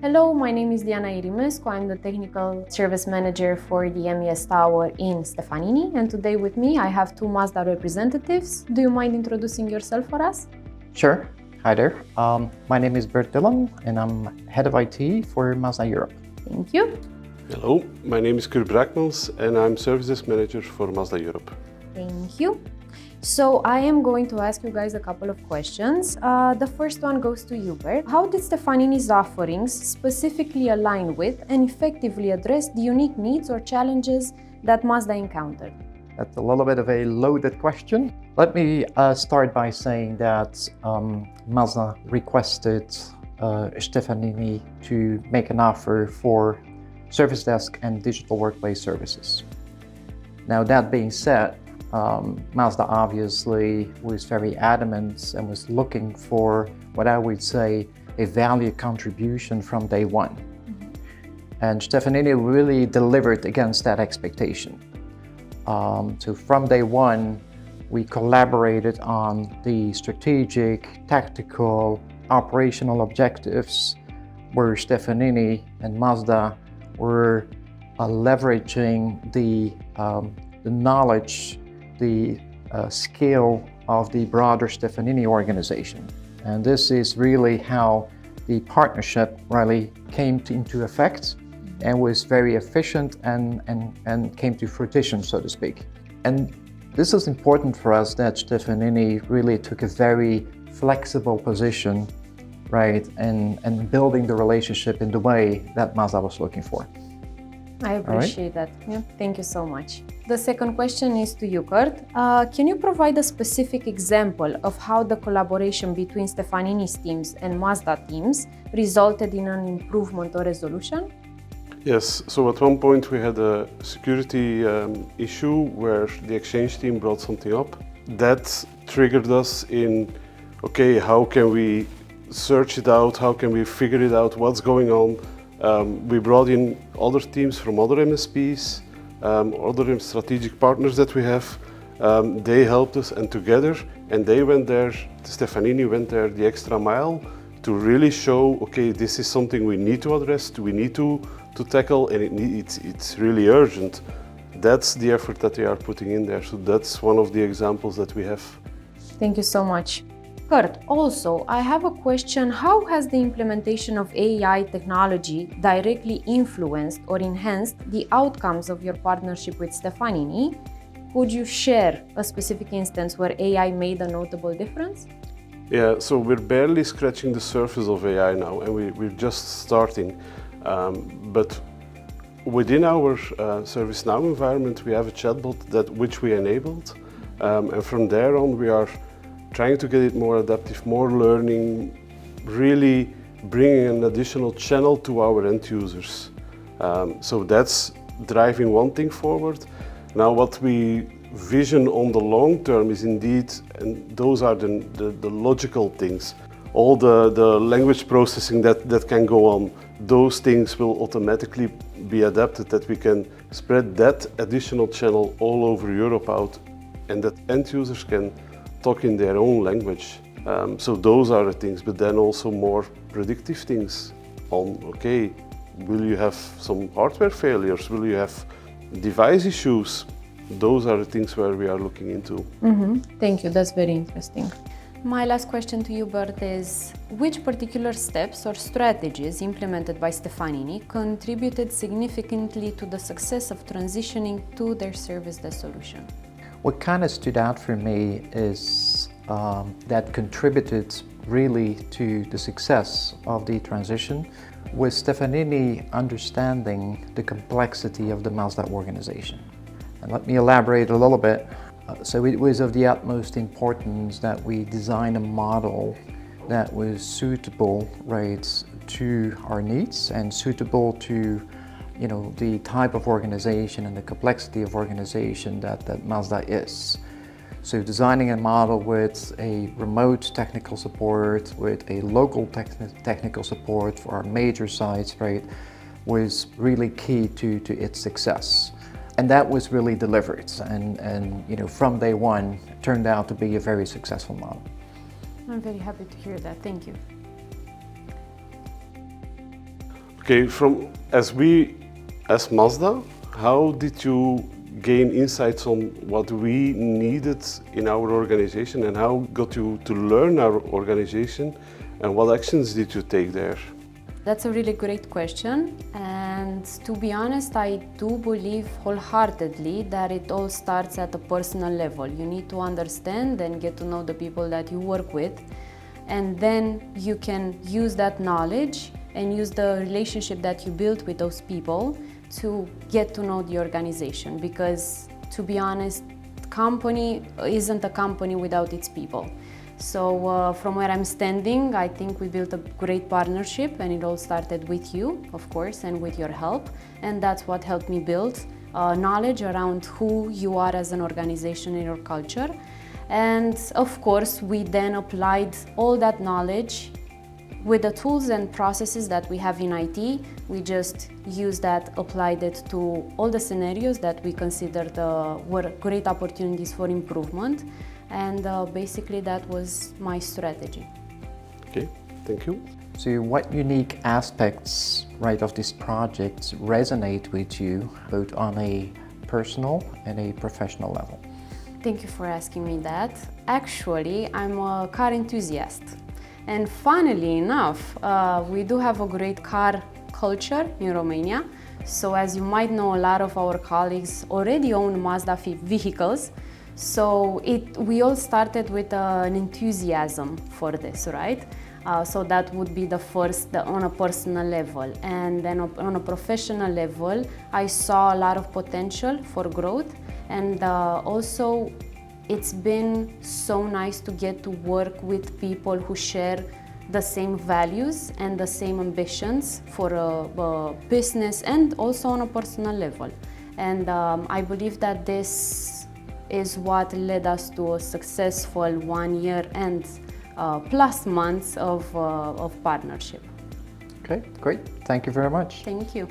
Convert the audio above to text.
Hello, my name is Diana Irimescu. I'm the Technical Service Manager for the MES Tower in Stefanini, and today with me I have two Mazda representatives. Do you mind introducing yourself for us? Sure. Hi there. My name is Bert Dillon and I'm Head of IT for Mazda Europe. Thank you. Hello, my name is Kurt Brackmans and I'm Services Manager for Mazda Europe. Thank you. So I am going to ask you guys a couple of questions. The first one goes to you, Bert. How did Stefanini's offerings specifically align with and effectively address the unique needs or challenges that Mazda encountered? That's a little bit of a loaded question. Let me start by saying that Mazda requested Stefanini to make an offer for service desk and digital workplace services. Now, that being said, Mazda obviously was very adamant and was looking for what I would say a value contribution from day one. And Stefanini really delivered against that expectation. So from day one, we collaborated on the strategic, tactical, operational objectives where Stefanini and Mazda were leveraging the knowledge, the scale of the broader Stefanini organization. And this is really how the partnership really came into effect and was very efficient and came to fruition, so to speak. And this is important for us that Stefanini really took a very flexible position, right, and building the relationship in the way that Mazda was looking for. I appreciate that. Yeah, thank you so much. The second question is to you, Kurt. Can you provide a specific example of how the collaboration between Stefanini's teams and Mazda teams resulted in an improvement or resolution? Yes, so at one point we had a security issue where the exchange team brought something up. That triggered us in, okay, how can we search it out? How can we figure it out? What's going on? We brought in other teams from other MSPs, other strategic partners that we have. They helped us and together, and they went there, Stefanini went there the extra mile to really show, okay, this is something we need to address, we need to tackle, and it's really urgent. That's the effort that they are putting in there. So that's one of the examples that we have. Thank you so much. Kurt, also, I have a question. How has the implementation of AI technology directly influenced or enhanced the outcomes of your partnership with Stefanini? Could you share a specific instance where AI made a notable difference? Yeah, so we're barely scratching the surface of AI now, and we're just starting. But within our ServiceNow environment, we have a chatbot which we enabled. And from there on, we are trying to get it more adaptive, more learning, really bringing an additional channel to our end users. So that's driving one thing forward. Now what we vision on the long term is indeed, and those are the logical things, all the language processing that can go on, those things will automatically be adapted, that we can spread that additional channel all over Europe out, and that end users can talk in their own language. So those are the things, but then also more predictive things on, okay, will you have some hardware failures? Will you have device issues? Those are the things where we are looking into. Thank you, that's very interesting. My last question to you, Bert, is which particular steps or strategies implemented by Stefanini contributed significantly to the success of transitioning to their service desk solution? What kind of stood out for me is that contributed really to the success of the transition was Stefanini understanding the complexity of the Mazda organization. And let me elaborate a little bit. So it was of the utmost importance that we design a model that was suitable, right, to our needs and suitable to the type of organization and the complexity of organization that Mazda is. So designing a model with a remote technical support, with a local technical support for our major sites, right, was really key to its success. And that was really delivered, and from day one, it turned out to be a very successful model. I'm very happy to hear that. Thank you. Okay, as Mazda, how did you gain insights on what we needed in our organization, and how got you to learn our organization, and what actions did you take there? That's a really great question, and to be honest, I do believe wholeheartedly that it all starts at a personal level. You need to understand and get to know the people that you work with, and then you can use that knowledge and use the relationship that you built with those people to get to know the organization. Because to be honest, company isn't a company without its people. So from where I'm standing, I think we built a great partnership, and it all started with you, of course, and with your help. And that's what helped me build knowledge around who you are as an organization and your culture. And of course, we then applied all that knowledge with the tools and processes that we have in IT. We just used that, applied it to all the scenarios that we considered were great opportunities for improvement. And basically that was my strategy. Okay, thank you. So what unique aspects, right, of this project resonate with you both on a personal and a professional level? Thank you for asking me that. Actually, I'm a car enthusiast. And funnily enough, we do have a great car culture in Romania. So as you might know, a lot of our colleagues already own Mazda vehicles. So we all started with an enthusiasm for this, right? So that would be the first on a personal level. And then on a professional level, I saw a lot of potential for growth. And also, it's been so nice to get to work with people who share the same values and the same ambitions for a business and also on a personal level. And I believe that this is what led us to a successful 1 year and plus months of partnership. Okay, great. Thank you very much. Thank you.